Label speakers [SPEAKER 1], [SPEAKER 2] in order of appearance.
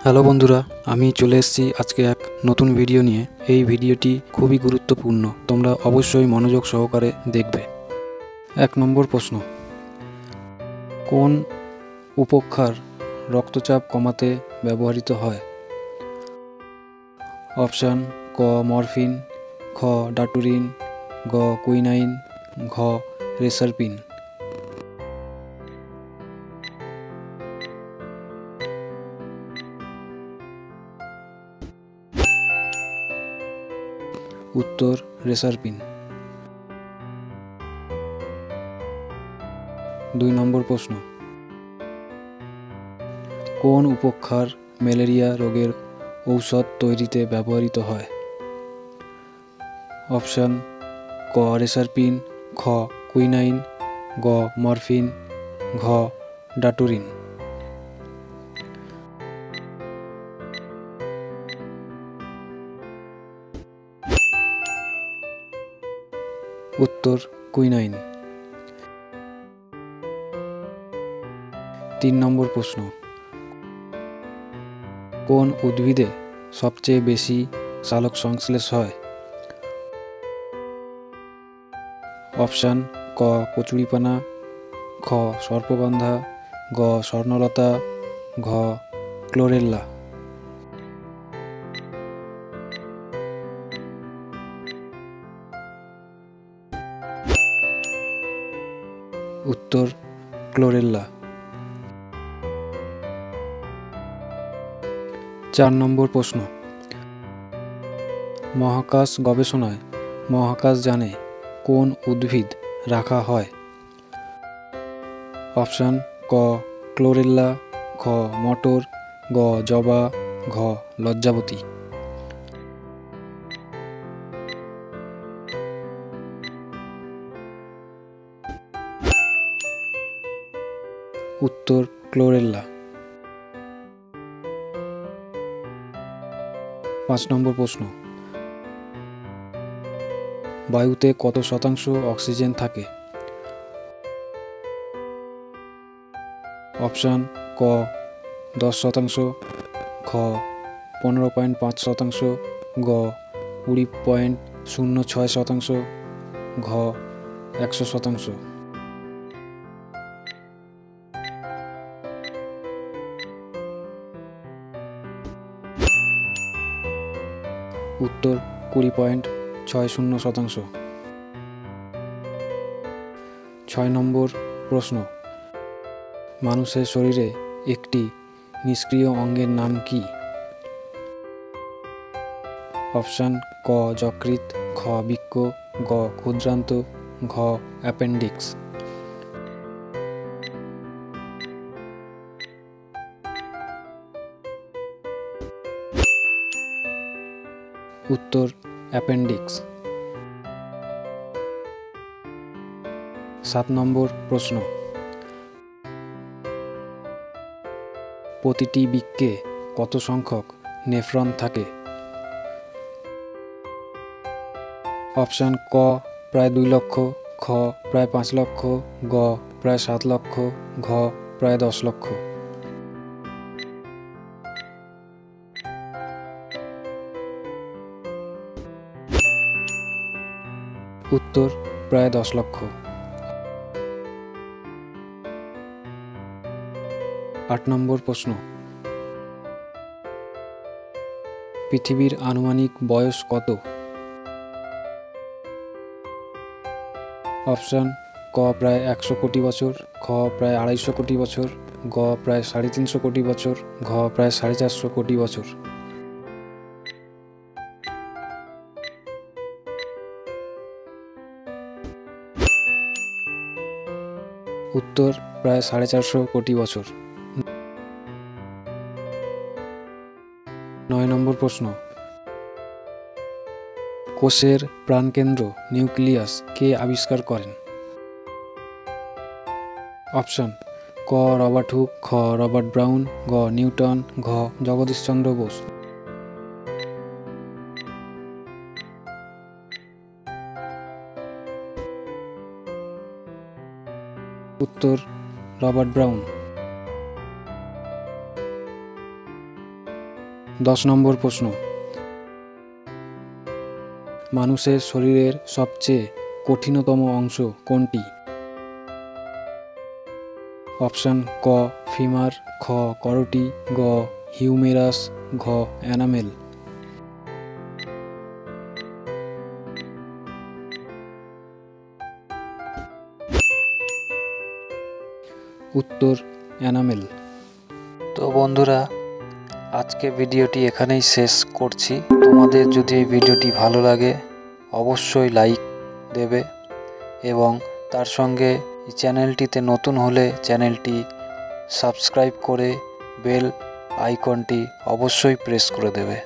[SPEAKER 1] Hello বন্ধুরা, আমি চলে এসেছি আজকে এক নতুন ভিডিও নিয়ে। এই ভিডিওটি খুবই গুরুত্বপূর্ণ, তোমরা অবশ্যই মনোযোগ সহকারে দেখবে। 1 নম্বর প্রশ্ন, কোন উপক্ষার রক্তচাপ কমাতে ব্যবহৃত হয়? অপশান: ক মরফিন, খ ডাটুরিন, গ কুইনাইন, ঘ রেসারপিন। উত্তর: রেসারপিন। 2 নম্বর প্রশ্ন, কোন উপক্ষার ম্যালেরিয়া রোগের ঔষধ তৈরিতে ব্যবহৃত হয়? অপশান: ক রেসারপিন, খ কুইনাইন, গ মরফিন, ঘ ডাটুরিন। উত্তর: কুইনাইন। 3 নম্বর প্রশ্ন, কোন উদ্ভিদে সবচেয়ে বেশি সালোক সংশ্লেষ হয়? অপশান: ক কচুরিপানা, খ সর্পগন্ধা, গ স্বর্ণলতা, ঘ ক্লোরেল্লা। উত্তর: ক্লোরেল্লা। 4 নম্বর প্রশ্ন, মহাকাশ গবেষণায় মহাকাশযানে কোন উদ্ভিদ রাখা হয়? অপশান: ক ক্লোরেল্লা, খ মটর, গ জবা, ঘ লজ্জাবতী। উত্তর: ক্লোরেল্লা। 5 নম্বর প্রশ্ন, বায়ুতে কত শতাংশ অক্সিজেন থাকে? অপশান: ক 10%, খ 15.5%, গ 20.06%, ঘ 100%। উত্তর: 20.60%। 6 নম্বর প্রশ্ন, মানুষের শরীরে একটি নিষ্ক্রিয় অঙ্গের নাম কি? অপশান: ক যকৃৎ, খ বৃক্ক, গ ক্ষুদ্রান্ত, ঘ অ্যাপেন্ডিক্স। উত্তর: অ্যাপেন্ডিক্স। 7 নম্বর প্রশ্ন, প্রতিটি বৃক্কে কত সংখ্যক নেফ্রন থাকে? অপশান: ক প্রায় 2 লক্ষ, খ প্রায় 5 লক্ষ, গ প্রায় 7 লক্ষ, ঘ প্রায় 10 লক্ষ। উত্তর: প্রায় 10 লক্ষ। 8 নম্বর প্রশ্ন, পৃথিবীর আনুমানিক বয়স কত? অপশান: ক প্রায় 100 কোটি বছর, খ প্রায় 250 কোটি বছর, গ প্রায় 350 কোটি বছর, ঘ প্রায় 450 কোটি বছর। উত্তর: প্রায় 450 কোটি বছর। 9 নম্বর প্রশ্ন, কোষের প্রাণকেন্দ্র নিউক্লিয়াস কে আবিষ্কার করেন? অপশান: ক রবার্ট হুক, খ রবার্ট ব্রাউন, গ নিউটন, ঘ জগদীশচন্দ্র বোস। উত্তর: রবার্ট ব্রাউন। 10 নম্বর প্রশ্ন, মানুষের শরীরের সবচেয়ে কঠিনতম অংশ কোনটি? অপশান ক ফিমার, খ করোটি, গ হিউমেরাস, ঘ অ্যানামেল। উত্তর অ্যানামেল। তো বন্ধুরা, আজকে ভিডিওটি এখানেই শেষ করছি। তোমাদের যদি এই ভিডিওটি ভালো লাগে অবশ্যই লাইক দেবে এবং তার সঙ্গে চ্যানেলটিতে নতুন হলে চ্যানেলটি সাবস্ক্রাইব করে বেল আইকনটি অবশ্যই প্রেস করে দেবে।